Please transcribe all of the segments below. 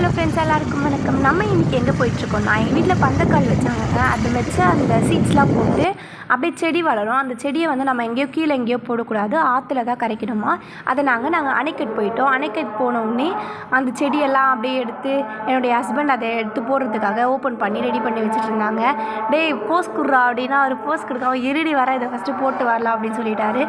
Hello friends, எல்லாருக்கும் வணக்கம். நம்ம இன்றைக்கி எங்கே போயிட்டுருக்கோம்னா, எங்கள் வீட்டில் பந்தக்கால் வச்சாங்க. அது வச்சு அந்த சீட்ஸ்லாம் போட்டு அப்படியே செடி வளரும். அந்த செடியை வந்து நம்ம எங்கேயோ கீழே எங்கேயோ போடக்கூடாது, ஆற்றுல தான் கரைக்கணுமா. அதை நாங்கள் அணைக்கட் போயிட்டோம். அணைக்கட் போனோடனே அந்த செடியெல்லாம் அப்படியே எடுத்து என்னுடைய ஹஸ்பண்ட் அதை எடுத்து போடுறதுக்காக ஓப்பன் பண்ணி ரெடி பண்ணி வச்சுட்டு இருந்தாங்க. டேய் போஸ் குடுறா அப்படின்னா அவர் போஸ் கொடுக்காம இருடி வர இதை ஃபஸ்ட்டு போட்டு வரலாம் அப்படின்னு சொல்லிட்டாரு.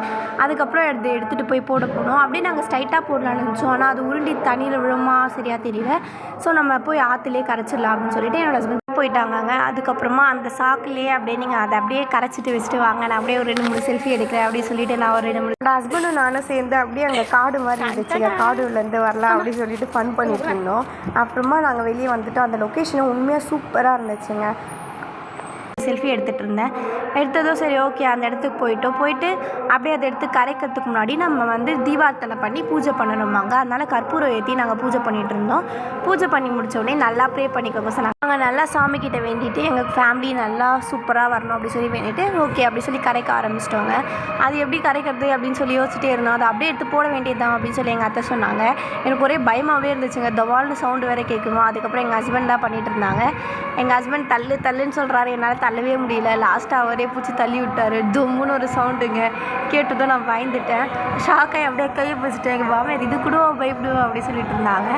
அதுக்கப்புறம் எடுத்துகிட்டு போய் போட போனோம். அப்படியே நாங்கள் ஸ்ட்ரைட்டாக போடலான்னு நினச்சோம். ஆனால் அது உருண்டி தண்ணியில் விழுமா சரியாக தெரியல. ஸோ நம்ம போய் ஆற்றுலேயே கரைச்சிடலாம் அப்படின்னு சொல்லிட்டு என்னோடய ஹஸ்பண்ட் போயிட்டாங்க. அதுக்கப்புறமா அந்த சாக்குலேயே அப்படியே நீங்கள் அதை அப்படியே கரைச்சிட்டு வச்சுட்டு வாங்க, நான் அப்படியே ஒரு 2-3 செல்ஃபி எடுக்கிறேன் அப்படின்னு சொல்லிட்டு நான் ஒரு 2-3 என்னோட ஹஸ்பண்டும் நானும் சேர்ந்து அப்படியே அங்கே காடு மாதிரி இருந்துச்சுங்க, காடுலேருந்து வரலாம் அப்படின்னு சொல்லிட்டு ஃபன் பண்ணிட்டு இருந்தோம். அப்புறமா நாங்கள் வெளியே வந்துவிட்டோம். அந்த லொக்கேஷனும் உண்மையாக சூப்பராக இருந்துச்சுங்க. செல்ஃபி எடுத்துகிட்டு இருந்தேன். எடுத்ததும் சரி ஓகே அந்த இடத்துக்கு போயிட்டு அப்படியே அதை எடுத்து கரைக்கிறதுக்கு முன்னாடி நம்ம வந்து தீபார்த்தனை பண்ணி பூஜை பண்ணணுமாங்க. அதனால் கற்பூரம் ஏற்றி நாங்கள் பூஜை பண்ணிகிட்டு இருந்தோம். பூஜை பண்ணி முடித்த உடனே நல்லா ப்ரே பண்ணிக்கோங்க சார். நாங்கள் நல்லா சாமிக்கிட்ட வேண்டிட்டு எங்கள் ஃபேமிலி நல்லா சூப்பராக வரணும் அப்படி சொல்லி வேண்டிட்டு ஓகே அப்படி சொல்லி கரைக்க ஆரம்பிச்சிட்டோங்க. அது எப்படி கரைக்கிறது அப்படின்னு சொல்லி யோசிச்சுட்டே இருந்தோம். அதை அப்படியே எடுத்து போட வேண்டியதுதான் அப்படின்னு சொல்லி எங்கள் அத்தை சொன்னாங்க. எனக்கு ஒரே பயமாகவே இருந்துச்சுங்க. தவால்னு சவுண்டு வேறு கேட்குமா. அதுக்கப்புறம் எங்கள் ஹஸ்பண்ட் தான் பண்ணிகிட்டு இருந்தாங்க. எங்கள் ஹஸ்பண்ட் தள்ளுன்னு சொல்கிறாரு. என்னால் தள்ளவே முடியல. லாஸ்ட்டாக அவரே பூச்சி தள்ளி விட்டார். தும்முன்னு ஒரு சவுண்டுங்க கேட்டதும் நான் பயந்துட்டேன். ஷாக்காகி அப்படியே கையை பிடிச்சிட்டேன். எங்கள் மாமா இது கூட பயப்படுவோம் அப்படின்னு சொல்லிட்டு இருந்தாங்க.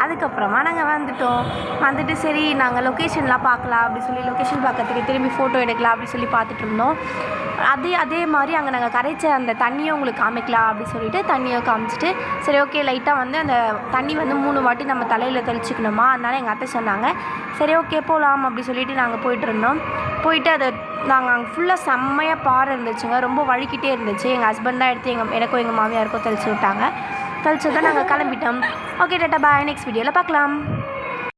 அதுக்கப்புறமா நாங்கள் வந்துட்டு சரி நாங்கள் லொக்கேஷன்லாம் பார்க்கலாம் அப்படி சொல்லி லொக்கேஷன் பார்க்கறதுக்கு திரும்பி ஃபோட்டோ எடுக்கலாம் அப்படி சொல்லி பார்த்துட்டு இருந்தோம். அதே மாதிரி அங்கே நாங்கள் கரைச்ச அந்த தண்ணியை உங்களுக்கு காமிக்கலாம் அப்படின்னு சொல்லிட்டு தண்ணியை காமிச்சிட்டு சரி ஓகே லைட்டாக வந்து அந்த தண்ணி வந்து 3 வாட்டி நம்ம தலையில் தெளிச்சிக்கணுமா. அதனால் எங்கள் அத்தை சொன்னாங்க சரி ஓகே போகலாம் அப்படி சொல்லிட்டு நாங்கள் போயிட்டு இருந்தோம். போயிட்டு அதை நாங்கள் அங்கே ஃபுல்லாக செம்மையாக பாறை இருந்துச்சுங்க. ரொம்ப வழுக்கிட்டே இருந்துச்சு. எங்கள் ஹஸ்பண்ட் தான் எடுத்து எனக்கும் எங்கள் மாமியாருக்கும் தெளிச்சு விட்டாங்க. தெளிச்சு தான் நாங்கள் கிளம்பிட்டோம். ஓகே டாட்டா பாய், நெக்ஸ்ட் வீடியோவில் பார்க்கலாம்.